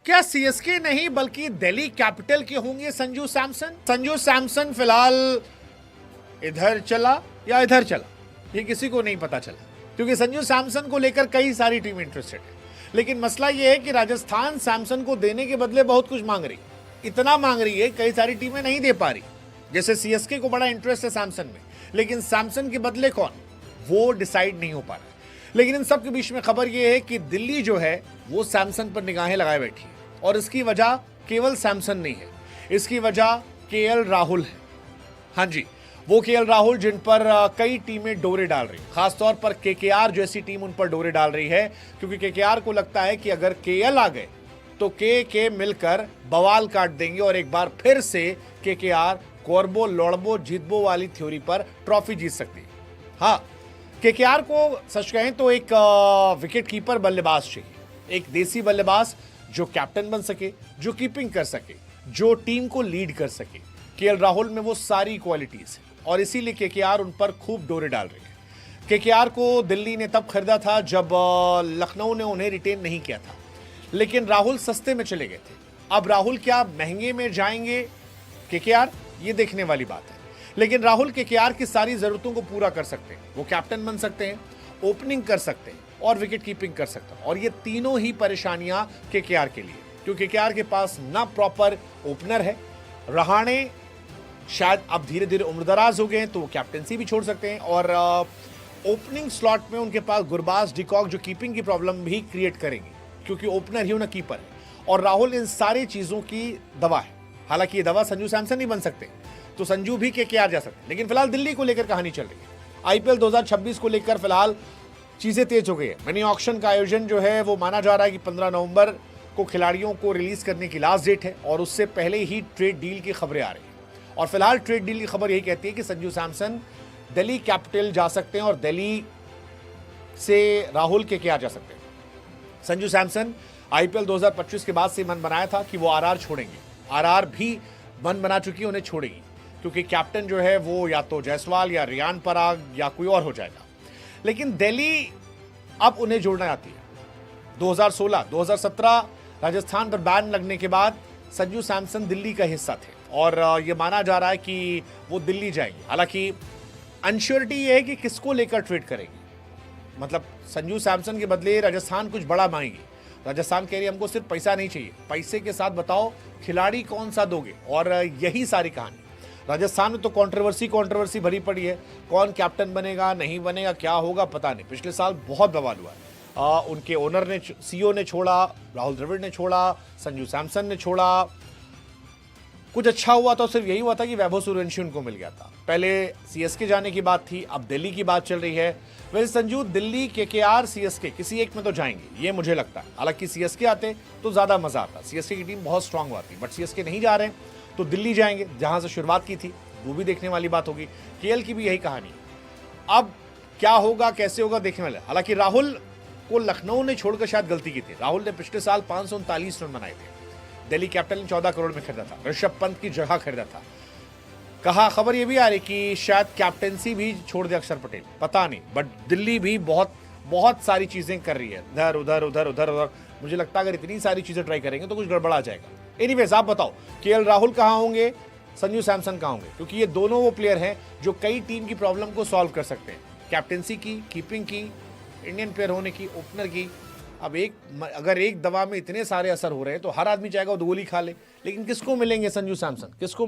क्या सीएसके नहीं बल्कि दिल्ली कैपिटल के होंगे संजू सैमसन? संजू सैमसन फिलहाल इधर चला या इधर चला, ये किसी को नहीं पता चला, क्योंकि संजू सैमसन को लेकर कई सारी टीम इंटरेस्टेड है। लेकिन मसला यह है कि राजस्थान सैमसन को देने के बदले बहुत कुछ मांग रही, इतना मांग रही है कई सारी टीमें नहीं दे पा रही। जैसे सीएसके को बड़ा इंटरेस्ट है सैमसन में, लेकिन सैमसन के बदले कौन, वो डिसाइड नहीं हो पा रहा। लेकिन इन सब के बीच में खबर यह है कि दिल्ली जो है वो सैमसन पर निगाहें लगाए बैठी है, और इसकी वजह केवल सैमसन नहीं है, इसकी वजह केएल राहुल है। हाँ जी, वो केएल राहुल जिन पर कई टीमें डोरे डाल रही, खासतौर पर केकेआर जैसी टीम उन पर डोरे डाल रही है, क्योंकि केकेआर को लगता है कि अगर केएल आ गए तो के मिलकर बवाल काट देंगे और एक बार फिर से केकेआर कोरबो लौड़बो जीतबो वाली थ्योरी पर ट्रॉफी जीत सकती है। हाँ, केकेआर को सच कहें तो एक विकेट कीपर बल्लेबाज चाहिए, एक देसी बल्लेबाज जो कैप्टन बन सके, जो कीपिंग कर सके, जो टीम को लीड कर सके। केएल राहुल में वो सारी क्वालिटीज है, और इसीलिए केकेआर उन पर खूब डोरे डाल रही है। केकेआर को दिल्ली ने तब खरीदा था जब लखनऊ ने उन्हें रिटेन नहीं किया था, लेकिन राहुल सस्ते में चले गए थे। अब राहुल क्या महंगे में जाएंगे केकेआर, ये देखने वाली बात है। लेकिन राहुल केकेआर की सारी जरूरतों को पूरा कर सकते हैं, वो कैप्टन बन सकते हैं, ओपनिंग कर सकते हैं और विकेट कीपिंग कर सकते हैं। और ये तीनों ही परेशानियां केकेआर के लिए, क्योंकि केकेआर के पास ना प्रॉपर ओपनर है। रहाणे शायद अब धीरे धीरे उम्रदराज हो गए हैं, तो वो कैप्टनसी भी छोड़ सकते हैं, और ओपनिंग स्लॉट में उनके पास गुरबाज डिकॉक जो कीपिंग की प्रॉब्लम भी क्रिएट करेंगे, क्योंकि ओपनर ही उन्हें कीपर है। और राहुल इन सारी चीजों की दवा है। हालांकि ये दवा संजू सैमसन नहीं बन सकते, तो संजू भी केकेआर जा सकते हैं। लेकिन फिलहाल दिल्ली को लेकर कहानी चल रही है। आईपीएल 2026 को लेकर फिलहाल चीजें तेज हो गई है। मिनी ऑक्शन का आयोजन जो है वो माना जा रहा है कि 15 नवंबर को खिलाड़ियों को रिलीज करने की लास्ट डेट है, और उससे पहले ही ट्रेड डील की खबरें आ रही हैं। और फिलहाल ट्रेड डील की खबर यही कहती है कि संजू सैमसन दिल्ली कैपिटल जा सकते हैं और दिल्ली से राहुल केकेआर जा सकते हैं। संजू सैमसन आईपीएल 2025 के बाद से मन बनाया था कि वो आरआर छोड़ेंगे, आरआर भी मन बना चुकी है उन्हें छोड़ेगी, क्योंकि कैप्टन जो है वो या तो जायसवाल या रियान पराग या कोई और हो जाएगा। लेकिन दिल्ली अब उन्हें जोड़ना चाहती है। 2016, 2017 राजस्थान पर बैन लगने के बाद संजू सैमसन दिल्ली का हिस्सा थे, और ये माना जा रहा है कि वो दिल्ली जाएंगे। हालांकि अनश्योरिटी ये है कि किसको लेकर ट्रेड करेंगे। मतलब संजू सैमसन के बदले राजस्थान कुछ बड़ा मांगेगी। राजस्थान कह रही है हमको सिर्फ पैसा नहीं चाहिए, पैसे के साथ बताओ खिलाड़ी कौन सा दोगे, और यही सारी कहानी। राजस्थान में तो कंट्रोवर्सी भरी पड़ी है, कौन कैप्टन बनेगा नहीं बनेगा, क्या होगा पता नहीं। पिछले साल बहुत बवाल हुआ है। उनके ओनर ने, सीईओ ने छोड़ा, राहुल द्रविड़ ने छोड़ा, संजू सैमसन ने छोड़ा। कुछ अच्छा हुआ तो सिर्फ यही हुआ था कि वैभव सूर्यवंशी उनको मिल गया था। पहले सीएसके जाने की बात थी, अब दिल्ली की बात चल रही है। वैसे संजू दिल्ली, केकेआर, सीएसके किसी एक में तो जाएंगे, ये मुझे लगता है। हालांकि सीएसके आते तो ज्यादा मजा आता, सीएसके की टीम बहुत स्ट्रांग हुआ थी, बट सीएसके नहीं जा रहे हैं तो दिल्ली जाएंगे, जहां से शुरुआत की थी। वो भी देखने वाली बात होगी। केएल की भी यही कहानी है। अब क्या होगा कैसे होगा देखने वाले। हालांकि राहुल को लखनऊ ने छोड़कर शायद गलती की थी। राहुल ने पिछले साल 539 रन बनाए थे। दिल्ली कैपिटल ने 14 करोड़ में खरीदा था, ऋषभ पंत की जगह खरीदा था। कहा, खबर यह भी आ रही कि शायद कैप्टेंसी भी छोड़ दे अक्षर पटेल, पता नहीं। बट दिल्ली भी बहुत सारी चीजें कर रही है, इधर उधर उधर उधर उधर। मुझे लगता है अगर इतनी सारी चीजें ट्राई करेंगे तो कुछ गड़बड़ा जाएगा। एनीवेज, आप बताओ केएल राहुल कहां होंगे, संजू सैमसन कहां होंगे, क्योंकि ये दोनों वो प्लेयर हैं जो कई टीम की प्रॉब्लम को सॉल्व कर सकते हैं। कैप्टेंसी की, कीपिंग की, इंडियन प्लेयर होने की, ओपनर की। अब अगर एक दवा में इतने सारे असर हो रहे हैं तो हर आदमी चाहेगा वो गोली खा ले। लेकिन किसको मिलेंगे संजू सैमसन, किसको